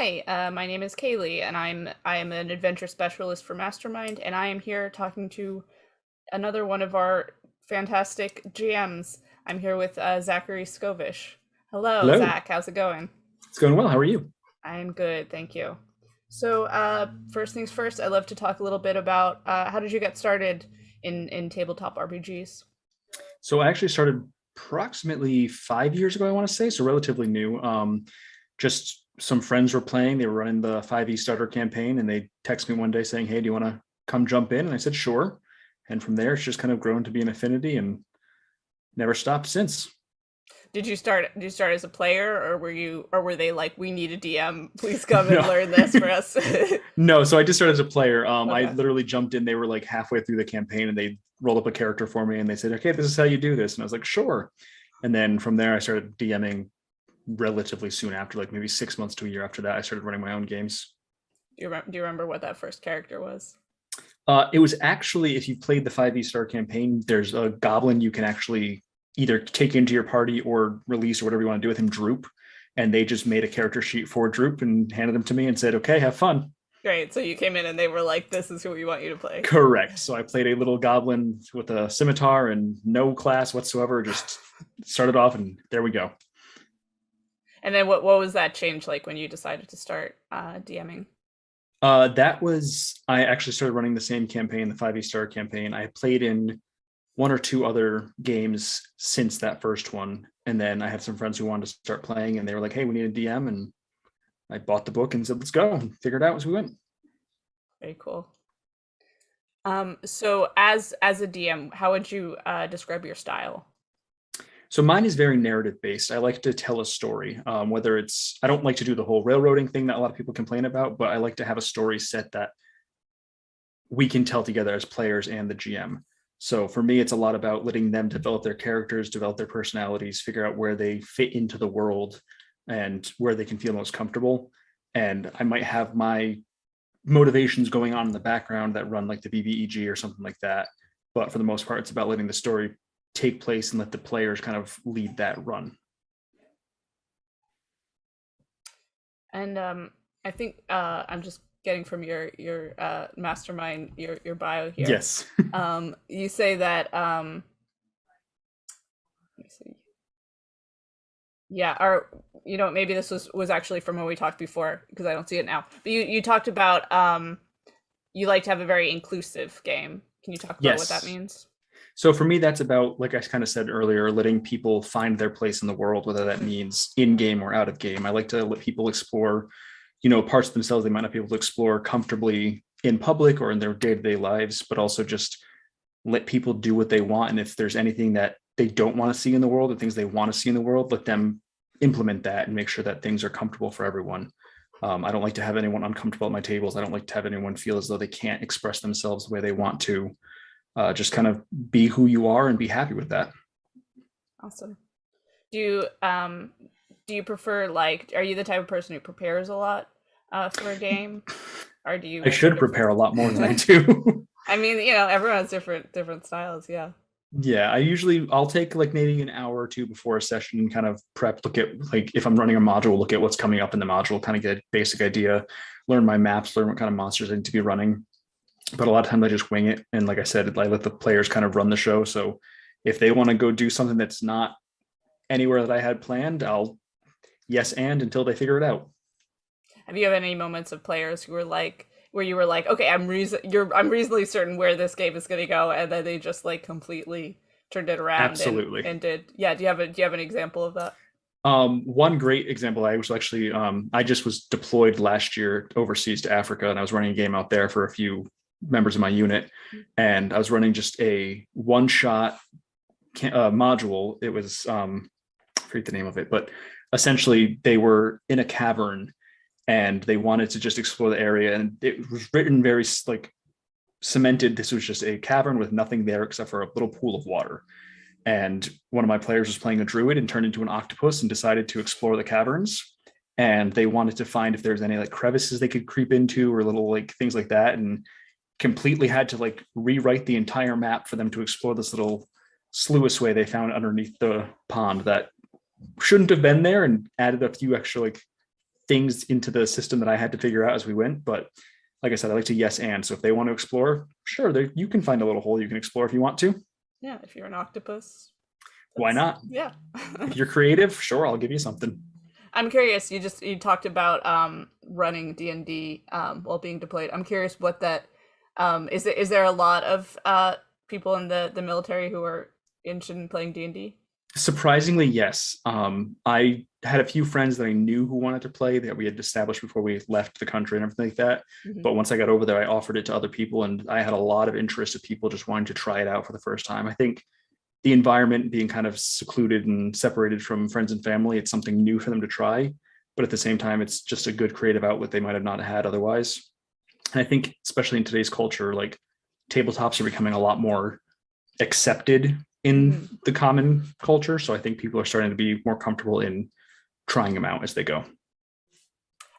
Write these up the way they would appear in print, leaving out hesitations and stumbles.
Hi, my name is Kayleigh, and I am an adventure specialist for Mastermind, and I am here talking to another one of our fantastic GMs. I'm here with Zachary Scovish. Hello, Hello, Zach. How's it going? it's going well. How are you? I'm good, thank you. So, first things first, I'd love to talk a little bit about how did you get started in tabletop RPGs? So I actually started approximately 5 years ago, I want to say, so relatively new. Just some friends were playing. They were running the 5e starter campaign, and they texted me one day saying, "Hey, do you want to come jump in?" And I said, "Sure." And from there, it's just kind of grown to be an affinity and never stopped since. Did you start as a player, or were they like, we need a DM, please come and No, learn this for us? no. So I just started as a player. I Okay. literally jumped in. They were like halfway through the campaign, and they rolled up a character for me, and they said, "Okay, this is how you do this." And I was like, "Sure." And then from there, I started DMing relatively soon after, like maybe 6 months to a year after that. I started running my own games. Do you remember what that first character was? It was actually, if you played the 5e star campaign, there's a goblin you can actually either take into your party or release or whatever you want to do with him, Droop. And they just made a character sheet for Droop and handed them to me and said, "Okay, have fun." Great. So you came in and they were like, "This is who we want you to play." Correct. So I played a little goblin with a scimitar and no class whatsoever. Just started off, and there we go. And then what was that change like when you decided to start DMing? That was, I actually started running the same campaign, the 5e star campaign. I played in one or two other games since that first one. And then I had some friends who wanted to start playing, and they were like, "Hey, we need a DM." And I bought the book and said, "Let's go," and figured it out as we went. Very cool. So as a DM, how would you describe your style? So mine is very narrative based. I like to tell a story, whether it's, I don't like to do the whole railroading thing that a lot of people complain about, but I like to have a story set that we can tell together as players and the GM. So for me, it's a lot about letting them develop their characters, develop their personalities, figure out where they fit into the world and where they can feel most comfortable. And I might have my motivations going on in the background that run like the BBEG or something like that. But for the most part, it's about letting the story take place and let the players kind of lead that run. And I think I'm just getting from your mastermind your bio here. Yes. You say that let me see. Yeah, or maybe this was actually from when we talked before because I don't see it now. But you talked about you like to have a very inclusive game. Can you talk about what that Yes. means? So for me, that's about, like I kind of said earlier, letting people find their place in the world, whether that means in game or out of game. I like to let people explore, parts of themselves they might not be able to explore comfortably in public or in their day-to-day lives, but also just let people do what they want. And if there's anything that they don't want to see in the world or things they want to see in the world, let them implement that and make sure that things are comfortable for everyone. I don't like to have anyone uncomfortable at my tables. I don't like to have anyone feel as though they can't express themselves the way they want to. Just kind of be who you are and be happy with that. Awesome. Do you um do you prefer, like, are you the type of person who prepares a lot for a game, or do I you sort should of prepare a lot more than I do. I mean, everyone has different styles, yeah. Yeah, I'll take like maybe an hour or two before a session and kind of prep, look at, like, if I'm running a module, look at what's coming up in the module, kind of get a basic idea, learn my maps, learn what kind of monsters I need to be running. But a lot of times I just wing it. And like I said, I let the players kind of run the show. So if they want to go do something that's not anywhere that I had planned, I'll yes and until they figure it out. Have you had any moments of players who were like, where you were like, okay, I'm reasonably certain where this game is going to go, and then they just like completely turned it around Absolutely. and did, yeah? Do you have an example of that? One great example, I was actually, I just was deployed last year overseas to Africa, and I was running a game out there for a few members of my unit, and I was running just a one shot module. It was, I forget the name of it, but essentially they were in a cavern and they wanted to just explore the area, and it was written very like cemented. This was just a cavern with nothing there except for a little pool of water. And one of my players was playing a druid and turned into an octopus and decided to explore the caverns. And they wanted to find if there's any like crevices they could creep into or little like things like that. And completely had to like rewrite the entire map for them to explore this little sluiceway they found underneath the pond that shouldn't have been there, and added a few extra like things into the system that I had to figure out as we went. But like I said, I like to yes and. So if they want to explore, sure, you can find a little hole you can explore if you want to. Yeah, if you're an octopus. Why not? Yeah. If you're creative, sure, I'll give you something. I'm curious, you talked about running D&D while being deployed. I'm curious what that is there a lot of people in the military who are interested in playing D&D? Surprisingly, yes. I had a few friends that I knew who wanted to play that we had established before we left the country and everything like that. Mm-hmm. But once I got over there, I offered it to other people, and I had a lot of interest of people just wanting to try it out for the first time. I think the environment being kind of secluded and separated from friends and family, it's something new for them to try. But at the same time, it's just a good creative outlet they might have not had otherwise. And I think, especially in today's culture, like tabletops are becoming a lot more accepted in the common culture. So I think people are starting to be more comfortable in trying them out as they go.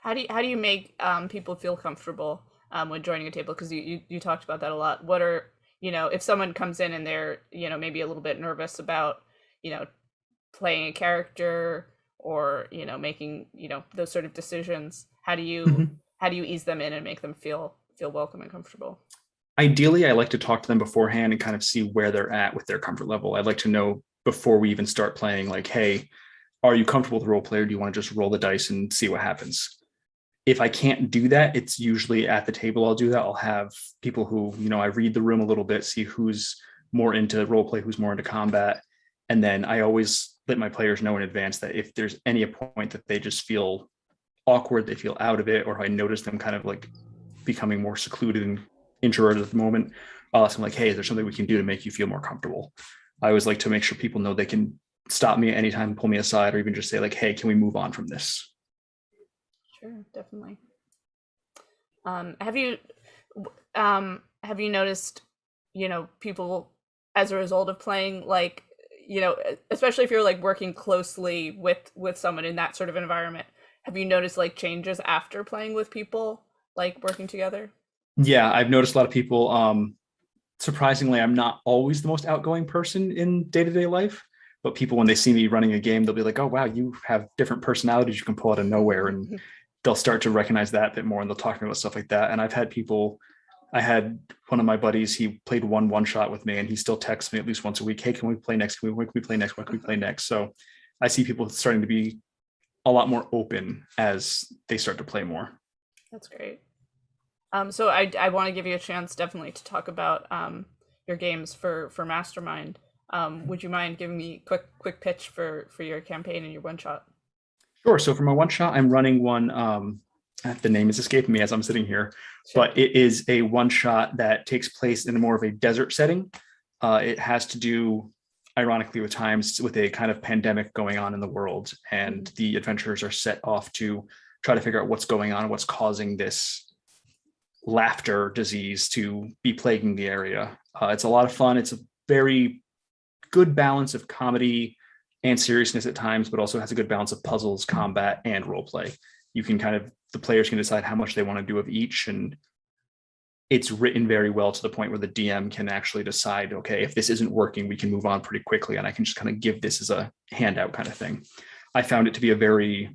How do you make people feel comfortable when joining a table? Because you talked about that a lot. What are, if someone comes in and they're, maybe a little bit nervous about, playing a character or, making, those sort of decisions, how do you ease them in and make them feel welcome and comfortable? Ideally, I like to talk to them beforehand and kind of see where they're at with their comfort level. I'd like to know before we even start playing, like, hey, are you comfortable with role play, or do you want to just roll the dice and see what happens? If I can't do that, it's usually at the table I'll do that. I'll have people who, I read the room a little bit, see who's more into role play, who's more into combat. And then I always let my players know in advance that if there's any point that they just feel awkward, they feel out of it, or I notice them kind of like becoming more secluded and introverted at the moment, I'll ask them like, hey, is there something we can do to make you feel more comfortable? I always like to make sure people know they can stop me at any time, pull me aside, or even just say like, hey, can we move on from this? Sure, definitely. Have you noticed, people as a result of playing, like, especially if you're like working closely with someone in that sort of environment, have you noticed like changes after playing with people, like working together? Yeah, I've noticed a lot of people. Surprisingly, I'm not always the most outgoing person in day-to-day life, but people, when they see me running a game, they'll be like, oh, wow, you have different personalities you can pull out of nowhere. And they'll start to recognize that a bit more, and they'll talk to me about stuff like that. And I had one of my buddies, he played one shot with me, and he still texts me at least once a week. Hey, can we play next? When can we play next? When can we play next? So I see people starting to be a lot more open as they start to play more. That's great. So I want to give you a chance definitely to talk about your games for Mastermind. Would you mind giving me a quick pitch for your campaign and your one shot? Sure. So for my one shot, I'm running one. The name is escaping me as I'm sitting here, sure. But it is a one shot that takes place in more of a desert setting. It has to do, ironically, with times with a kind of pandemic going on in the world, and the adventurers are set off to try to figure out what's going on, what's causing this laughter disease to be plaguing the area. It's a lot of fun. It's a very good balance of comedy and seriousness at times, but also has a good balance of puzzles, combat, and role play. You can the players can decide how much they want to do of each, and it's written very well to the point where the DM can actually decide, okay, if this isn't working, we can move on pretty quickly, and I can just kind of give this as a handout kind of thing. I found it to be a very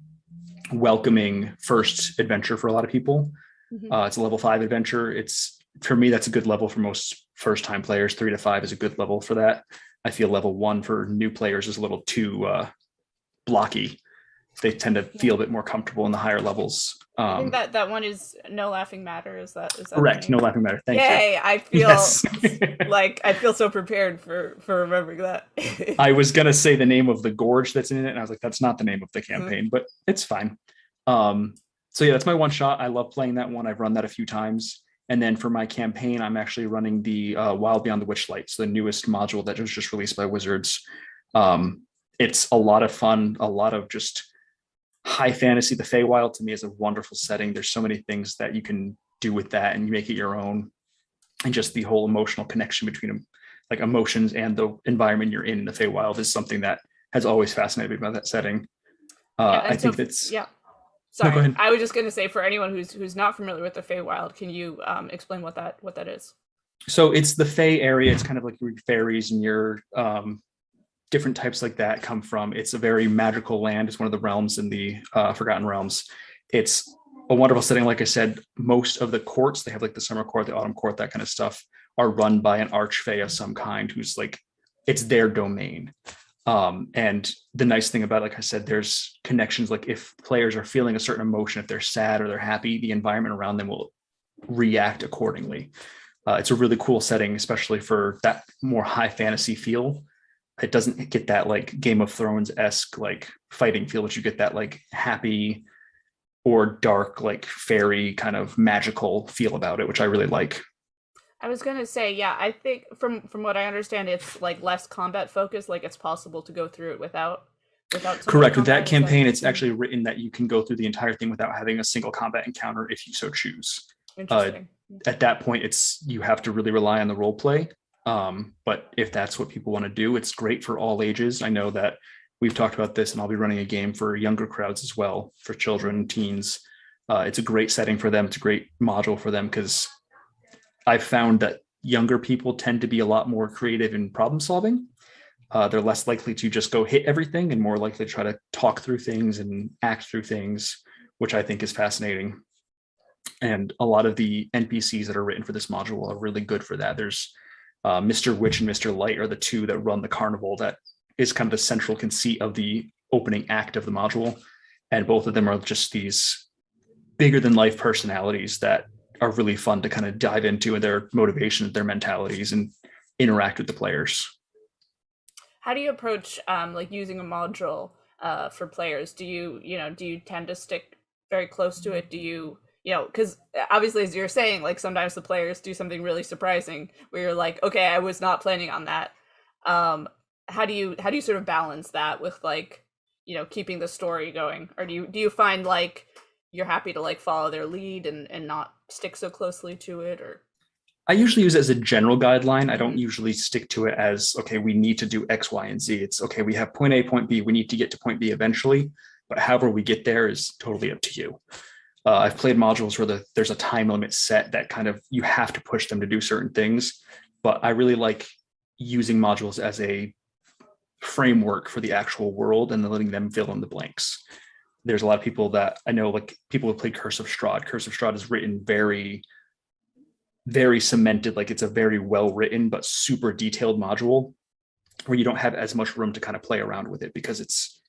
welcoming first adventure for a lot of people. It's a level 5 adventure. For me, that's a good level for most first-time players. 3 to 5 is a good level for that. I feel level 1 for new players is a little too blocky. They tend to feel a bit more comfortable in the higher levels. I think that one is No Laughing Matter. Is that correct? No Laughing Matter. Thank you. Yay! I feel like I feel so prepared for remembering that. I was gonna say the name of the gorge that's in it, and I was like, that's not the name of the campaign, but it's fine. So yeah, that's my one shot. I love playing that one. I've run that a few times. And then for my campaign, I'm actually running the Wild Beyond the Witchlight, so the newest module that was just released by Wizards. It's a lot of fun, a lot of just high fantasy. The Feywild to me is a wonderful setting. There's so many things that you can do with that, and you make it your own. And just the whole emotional connection between them, like emotions and the environment you're in the Feywild, is something that has always fascinated me about that setting. I think that's Sorry, no, go ahead. I was just going to say, for anyone who's not familiar with the Feywild, can you explain what that is? So it's the Fey area. It's kind of like your fairies and your different types like that come from. It's a very magical land. It's one of the realms in the Forgotten Realms. It's a wonderful setting. Like I said, most of the courts, they have like the summer court, the autumn court, that kind of stuff, are run by an archfey of some kind who's like, it's their domain. And the nice thing about, like I said, there's connections. Like if players are feeling a certain emotion, if they're sad or they're happy, the environment around them will react accordingly. It's a really cool setting, especially for that more high fantasy feel. It doesn't get that like Game of Thrones-esque like fighting feel, but you get that like happy or dark, like fairy kind of magical feel about it, which I really like. I was gonna say, yeah, I think from what I understand, it's like less combat focused. Like it's possible to go through it without so much Correct. With that combat. Is that campaign, it's actually written that you can go through the entire thing without having a single combat encounter if you so choose. Uh, interesting? at that point, it's you have to really rely on the role play. But if that's what people want to do, it's great for all ages. I know that we've talked about this, and I'll be running a game for younger crowds as well, for children, teens. It's a great setting for them. It's a great module for them because I've found that younger people tend to be a lot more creative in problem solving. They're less likely to just go hit everything and more likely to try to talk through things and act through things, which I think is fascinating. And a lot of the NPCs that are written for this module are really good for that. There's Mr. Witch and Mr. Light are the two that run the carnival. That is kind of the central conceit of the opening act of the module. And both of them are just these bigger than life personalities that are really fun to kind of dive into, and their motivations, their mentalities, and interact with the players. How do you approach like using a module for players? Do you tend to stick very close to it? Do you because obviously, as you're saying, like sometimes the players do something really surprising where you're like, okay, I was not planning on that. How do you sort of balance that with like keeping the story going, or do you find like you're happy to like follow their lead and not stick so closely to it? Or I usually use it as a general guideline. I don't Mhm. usually stick to it as, okay, we need to do X, Y, and Z. It's okay, we have point A, point B, we need to get to point B eventually, but however we get there is totally up to you. I've played modules where there's a time limit set that kind of you have to push them to do certain things, but I really like using modules as a framework for the actual world and then letting them fill in the blanks. There's a lot of people that I know, like people who play Curse of Strahd. Curse of Strahd is written very, very cemented, like it's a very well written but super detailed module where you don't have as much room to kind of play around with it because it's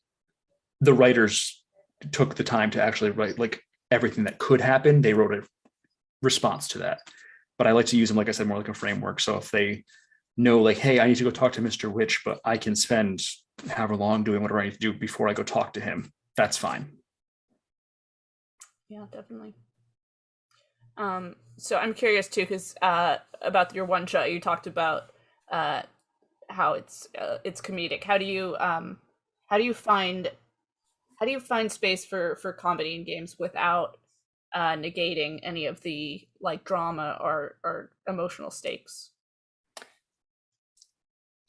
the writers took the time to actually write like everything that could happen. They wrote a response to that. But I like to use them, like I said, more like a framework. So if they know like, hey, I need to go talk to Mr. Witch, but I can spend however long doing whatever I need to do before I go talk to him, that's fine. Yeah, definitely. So I'm curious too, because about your one shot, you talked about uh, how it's comedic. How do you find space for comedy in games without negating any of the like drama or emotional stakes?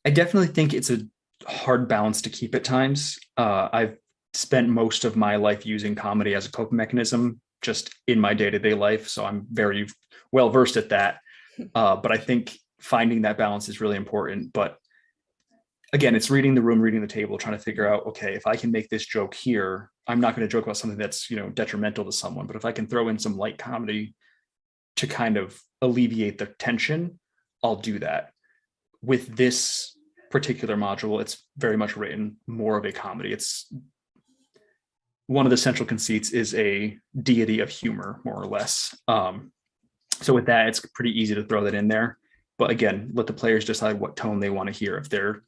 I definitely think it's a hard balance to keep at times. I've spent most of my life using comedy as a coping mechanism just in my day-to-day life. So I'm very well versed at that. But I think finding that balance is really important. But again, it's reading the room, reading the table, trying to figure out, okay, if I can make this joke here, I'm not going to joke about something that's, detrimental to someone. But if I can throw in some light comedy to kind of alleviate the tension, I'll do that. With this particular module, it's very much written more of a comedy. It's one of the central conceits is a deity of humor, more or less. So with that, it's pretty easy to throw that in there. But again, let the players decide what tone they want to hear. If they're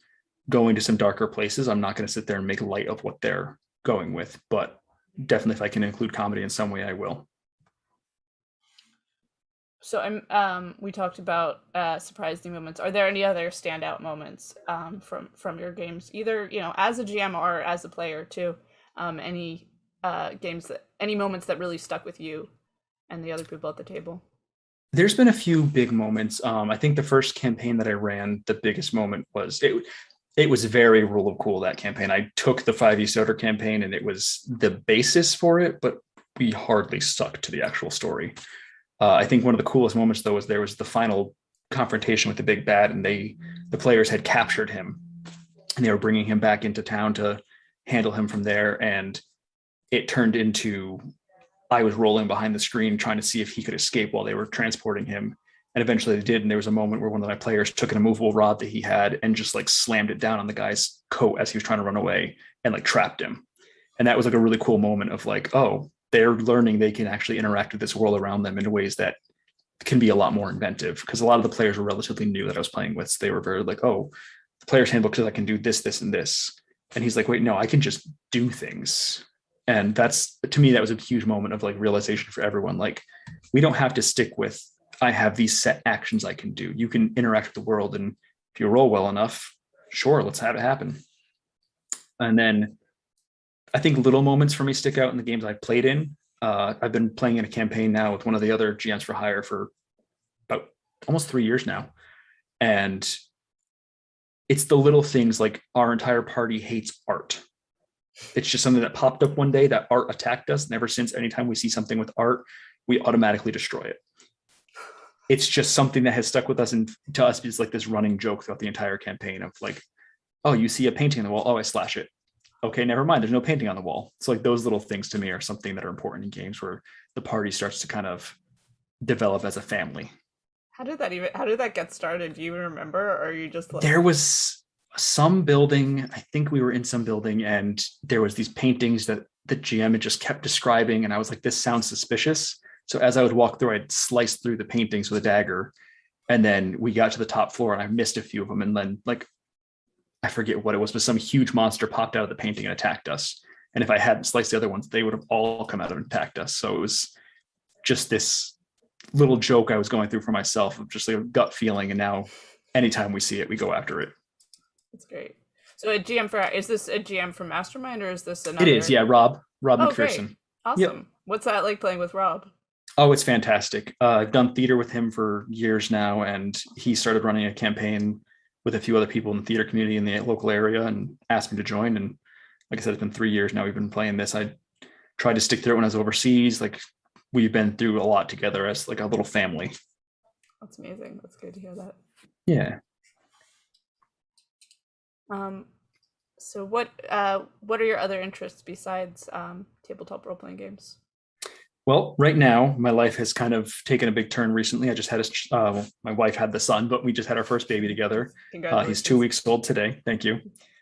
going to some darker places, I'm not going to sit there and make light of what they're going with. But definitely, if I can include comedy in some way, I will. So we talked about surprising moments. Are there any other standout moments from your games, either as a GM or as a player too? Any any moments that really stuck with you and the other people at the table? There's been a few big moments. I think the first campaign that I ran, the biggest moment was it was very rule of cool, that campaign. I took the 5e Soder campaign and it was the basis for it, but we hardly stuck to the actual story. I think one of the coolest moments though was there was the final confrontation with the big bad, and the players had captured him and they were bringing him back into town to handle him from there. And it turned into I was rolling behind the screen trying to see if he could escape while they were transporting him. And eventually they did. And there was a moment where one of my players took an immovable rod that he had and just like slammed it down on the guy's coat as he was trying to run away and like trapped him. And that was like a really cool moment of like, oh, they're learning they can actually interact with this world around them in ways that can be a lot more inventive, because a lot of the players were relatively new that I was playing with. So they were very like, oh, the player's handbook says I can do this, this, and this. And he's like, wait, no, I can just do things. And that's, to me, that was a huge moment of like realization for everyone. Like, we don't have to stick with, I have these set actions I can do. You can interact with the world. And if you roll well enough, sure, let's have it happen. And then I think little moments for me stick out in the games I've played in. I've been playing in a campaign now with one of the other GMs for hire for about almost 3 years now. And it's the little things, like our entire party hates art. It's just something that popped up one day that art attacked us. And ever since, anytime we see something with art, we automatically destroy it. It's just something that has stuck with us, and to us it's like this running joke throughout the entire campaign of like, oh, you see a painting on the wall, oh, I slash it. Okay, never mind, there's no painting on the wall. So like those little things to me are something that are important in games where the party starts to kind of develop as a family. How did that get started? Do you even remember, or are you just like... There was some building, I think we were in some building, and there was these paintings that the GM had just kept describing, and I was like, this sounds suspicious. So as I would walk through, I'd slice through the paintings with a dagger, and then we got to the top floor and I missed a few of them, and then like, I forget what it was, but some huge monster popped out of the painting and attacked us. And if I hadn't sliced the other ones, they would have all come out and attacked us. So it was just this little joke I was going through for myself of just like a gut feeling. And now anytime we see it, we go after it. That's great. So is this a GM from Mastermind, or is this another? It is, yeah. Rob Oh, McPherson. great. Awesome. Yep. What's that like playing with Rob? Oh, it's fantastic. I've done theater with him for years now, and he started running a campaign with a few other people in the theater community in the local area and asked me to join. And like I said, it's been 3 years now we've been playing this. I tried to stick through it when I was overseas. Like, we've been through a lot together as like a little family. That's amazing. That's good to hear that. Yeah. So what are your other interests besides tabletop role-playing games? Well, right now, my life has kind of taken a big turn recently. I just had my wife had the son, but we just had our first baby together. He's 2 weeks old today. Thank you.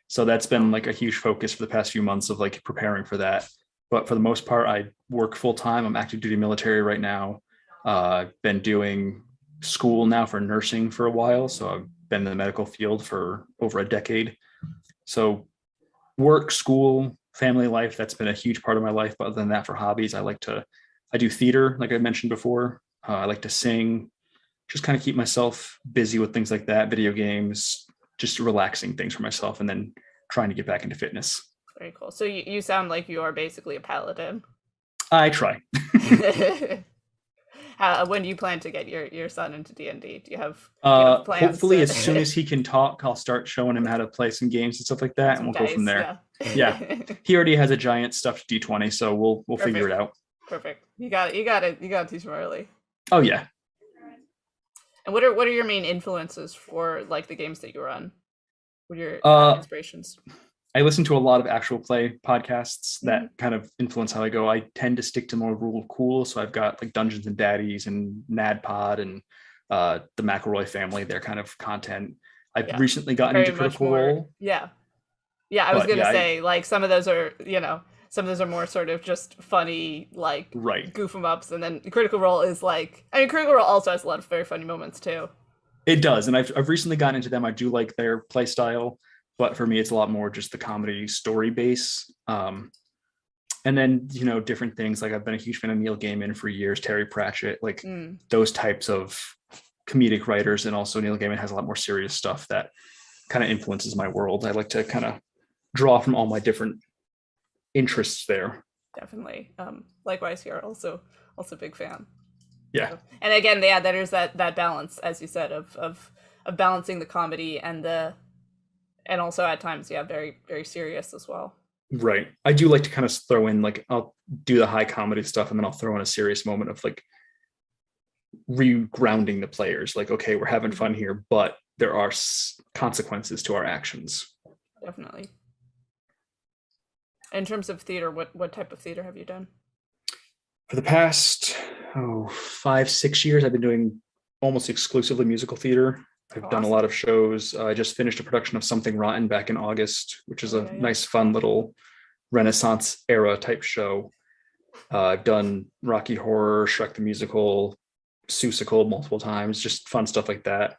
So that's been like a huge focus for the past few months of like preparing for that. But for the most part, I work full time. I'm active duty military right now. I've been doing school now for nursing for a while. So I've been in the medical field for over a decade. So work, school, family life, that's been a huge part of my life. But other than that, for hobbies, I do theater, like I mentioned before. I like to sing, just kind of keep myself busy with things like that, video games, just relaxing things for myself, and then trying to get back into fitness. Very cool. So you sound like you are basically a paladin. I try. When do you plan to get your son into D&D? Do you have plans? Hopefully, as soon as he can talk, I'll start showing him how to play some games and stuff like that, and we'll go from there. Yeah. He already has a giant stuffed D20, so we'll figure it out. Perfect. You got to teach him early. Oh yeah. And what are your main influences for like the games that you run? What are your inspirations? I listen to a lot of actual play podcasts that kind of influence how I go. I tend to stick to more rule cool. So I've got like Dungeons and Daddies and NADPod and the McElroy family, their kind of content. I've recently gotten into Critical Role. Yeah. I was gonna say like some of those are more sort of just funny, like goof 'em ups, and then Critical Role is like, I mean, Critical Role also has a lot of very funny moments too. It does, and I've recently gotten into them. I do like their play style, but for me, it's a lot more just the comedy story base. And then different things, like I've been a huge fan of Neil Gaiman for years, Terry Pratchett, like those types of comedic writers, and also Neil Gaiman has a lot more serious stuff that kind of influences my world. I like to kind of draw from all my different interests there. Definitely. Likewise here, also big fan. Yeah. So, and again, that is that balance, as you said, of balancing the comedy and also at times, very, very serious as well. Right. I do like to kind of throw in, like, I'll do the high comedy stuff and then I'll throw in a serious moment of like regrounding the players. Like, okay, we're having fun here, but there are consequences to our actions. Definitely. In terms of theater, what type of theater have you done? For the past 5, 6 years, I've been doing almost exclusively musical theater. Oh, I've done a awesome. lot of shows. I just finished a production of Something Rotten back in August, which is Oh a yeah, yeah. nice, fun little Renaissance era type show. I've done Rocky Horror, Shrek the Musical, Seussical multiple times, just fun stuff like that.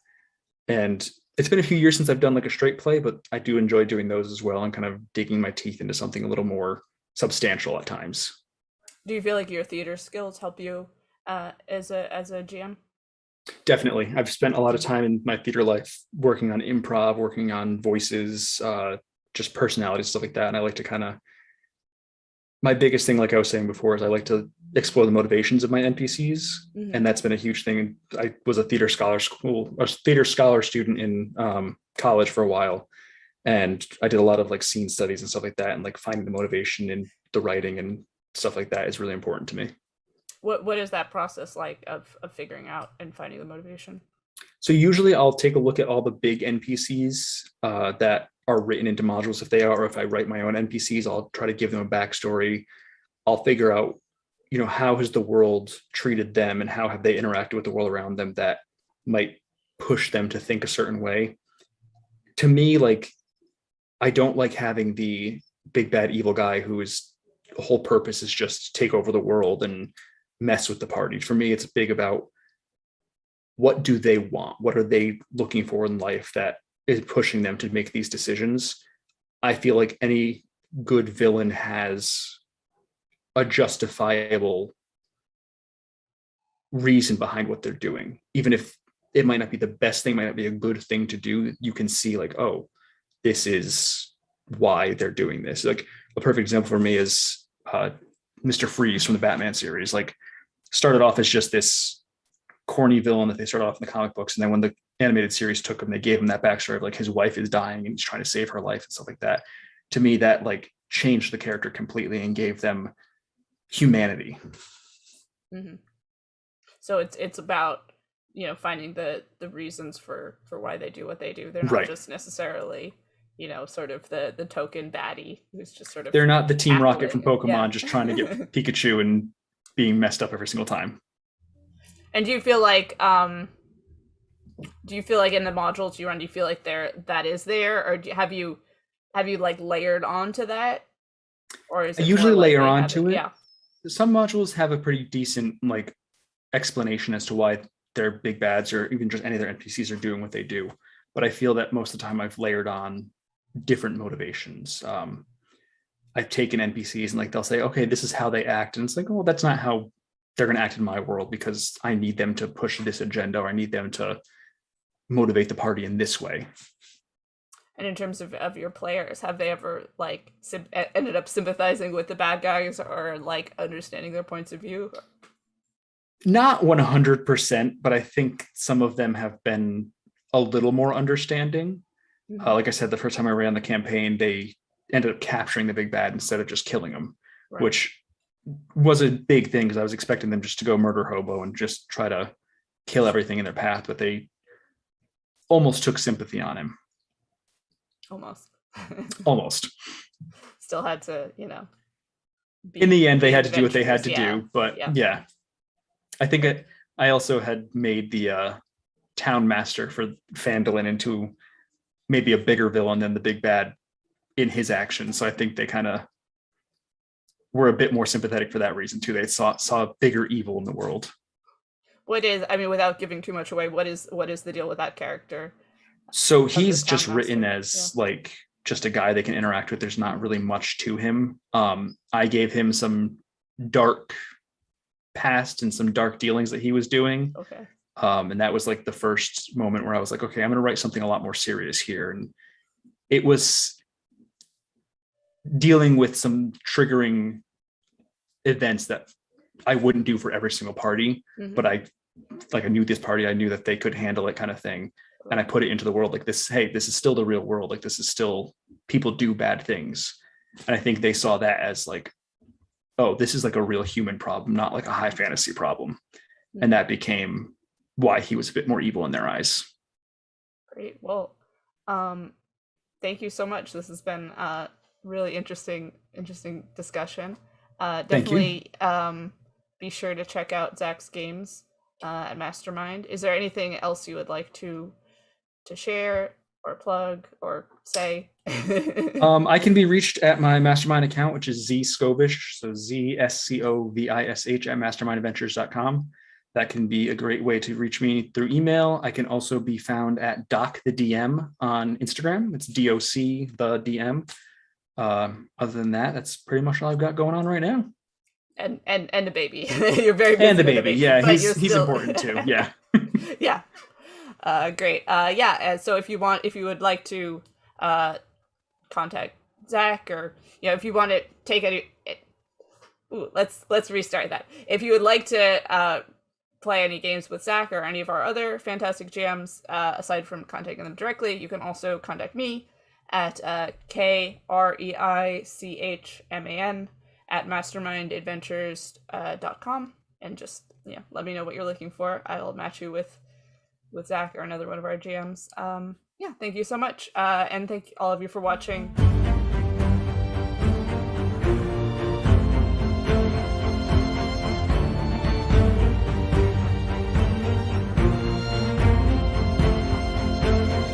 And it's been a few years since I've done like a straight play, but I do enjoy doing those as well and kind of digging my teeth into something a little more substantial at times. Do you feel like your theater skills help you as a GM? Definitely. I've spent a lot of time in my theater life working on improv, working on voices, just personality, stuff like that. And I like to kind of, my biggest thing, like I was saying before, is I like to explore the motivations of my NPCs. Mm-hmm. And that's been a huge thing. I was a theater scholar student in college for a while. And I did a lot of like scene studies and stuff like that. And like finding the motivation in the writing and stuff like that is really important to me. What is that process like of figuring out and finding the motivation? So usually I'll take a look at all the big NPCs that are written into modules if they are, or if I write my own NPCs, I'll try to give them a backstory. I'll figure out, how has the world treated them and how have they interacted with the world around them that might push them to think a certain way. To me, like, I don't like having the big bad evil guy who is the whole purpose is just take over the world and mess with the party. For me, it's big about what do they want? What are they looking for in life that is pushing them to make these decisions? I feel like any good villain has a justifiable reason behind what they're doing. Even if it might not be the best thing, might not be a good thing to do, you can see like, oh, this is why they're doing this. Like a perfect example for me is Mr. Freeze from the Batman series. Like started off as just this corny villain that they started off in the comic books. And then when the animated series took him, they gave him that backstory of like his wife is dying and he's trying to save her life and stuff like that. To me, that like changed the character completely and gave them humanity. Mm-hmm. So it's about finding the reasons for why they do what they do. They're not Right. just necessarily sort of the token baddie who's just sort of They're not the Team Rocket from cackling and yeah. Pokemon just trying to get Pikachu and being messed up every single time. And do you feel like in the modules you run, do you feel like that is there, or have you like layered onto that, or is I it more usually like layer they have it? onto it. Yeah. Some modules have a pretty decent like explanation as to why their big bads or even just any of their NPCs are doing what they do. But I feel that most of the time I've layered on different motivations. I've taken NPCs and like they'll say, okay, this is how they act. And it's like, oh, that's not how they're going to act in my world because I need them to push this agenda or I need them to motivate the party in this way. And in terms of your players, have they ever like ended up sympathizing with the bad guys or like understanding their points of view? Not 100%, but I think some of them have been a little more understanding. Mm-hmm. Like I said, the first time I ran the campaign, they ended up capturing the big bad instead of just killing him, Right. which was a big thing because I was expecting them just to go murder Hobo and just try to kill everything in their path, but they almost took sympathy on him. Almost. Almost. Still had to, in the end, they had to do what they adventurous. had to do, but yeah. I think I also had made the town master for Phandalin into maybe a bigger villain than the big bad in his actions. So I think they kind of were a bit more sympathetic for that reason too. They saw bigger evil in the world. Without giving too much away, what is the deal with that character? So he's just written as like just a guy they can interact with. There's not really much to him. I gave him some dark past and some dark dealings that he was doing. Okay. And that was like the first moment where I was like, okay, I'm going to write something a lot more serious here. And it was dealing with some triggering events that I wouldn't do for every single party, Mm-hmm. but I knew this party, I knew that they could handle it kind of thing. And I put it into the world like this, hey, this is still the real world. Like this is still, people do bad things. And I think they saw that as like, oh, this is like a real human problem, not like a high fantasy problem. Mm-hmm. And that became why he was a bit more evil in their eyes. Great. Well, thank you so much. This has been really interesting discussion. Definitely be be sure to check out Zach's games at Mastermind. Is there anything else you would like to share or plug or say? I can be reached at my Mastermind account, which is Scovish, so ZSCOVISH at mastermindadventures.com. That can be a great way to reach me through email. I can also be found at Doc the DM on Instagram. It's DOC the DM. Other than that, that's pretty much all I've got going on right now. And the baby. You're very busy And the with baby, yeah, he's still... important too. Yeah. Yeah. Great. So if you would like to contact Zach, or if you want to take any, let's restart that. If you would like to play any games with Zach or any of our other fantastic jams, aside from contacting them directly, you can also contact me at KREICHMAN at mastermindadventures.com, and just let me know what you're looking for. I'll match you with Zach or another one of our jams. Thank you so much, and thank all of you for watching.